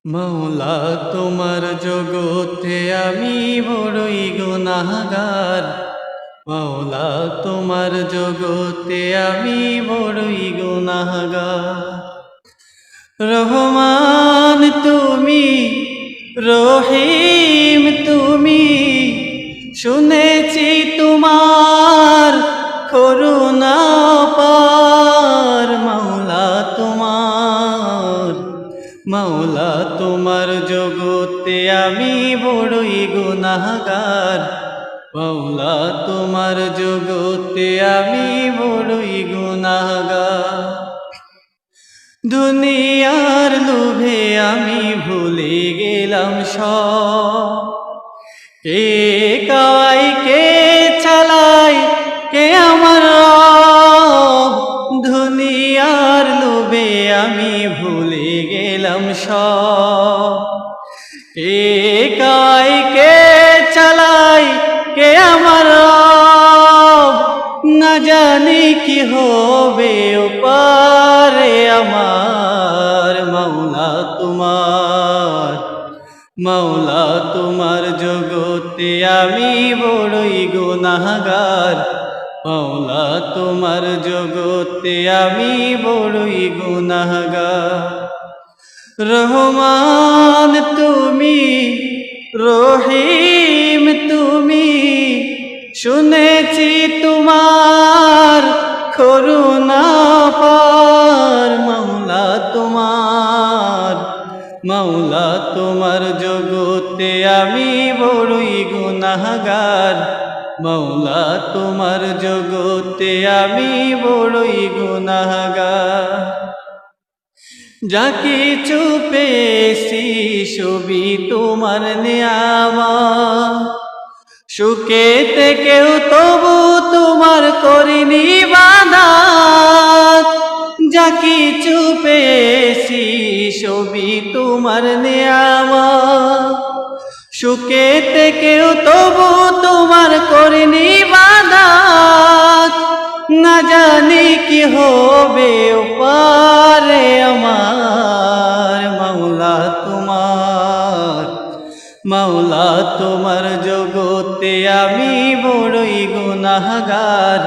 মাওলা তোমার জগতে আমি বড়ই গুনাহগার। মাওলা তোমার জগতে আমি বড়ই গুনাহগার। রহমান তুমি, রহিম তুমি, শুনেছি তোমার করুণা পার। মাওলা তোমার জগতে আমি বড়ই গুনাহগার। মাওলা তোমার জগতে আমি বড়ই গুনাহগার। দুনিয়ার লোভে আমি ভুলে গেলাম সব, কে কাওয়াই কে চালাই কে আমার রব। দুনিয়ার লোভে আমি ভুলে গেলাম সব, কে কাওয়াই কে চালাই কে আমার রব। না জানি কি হবে ওপারে আমার। মাওলা তোমার জগতে আমি বড়ই গুনাহগার। মাওলা তোমার জগতে আমি বড়ই গুনাহগার। রহমান তুমি, রহিম তুমি, শুনেছি তোমার করুণা পার। মাওলা তোমার জগতে আমি বড়ই গুনাহগার। মাওলা তোমার জগতে আমি বড়ই গুনাহগার। যা কিছু পেয়েছি সবই তোমার নেয়ামত, সুখেতে কেউ তবু তোমার করিনি ইবাদত। যা কিছু পেয়েছি সবই তোমার নেয়ামত, সুখেতে কেউ তবু তোমার করিনি ইবাদত। না জানি কি হবে ওপারে আমার। মাওলা তোমার জগতে আমি বড়ই গুনাহগার।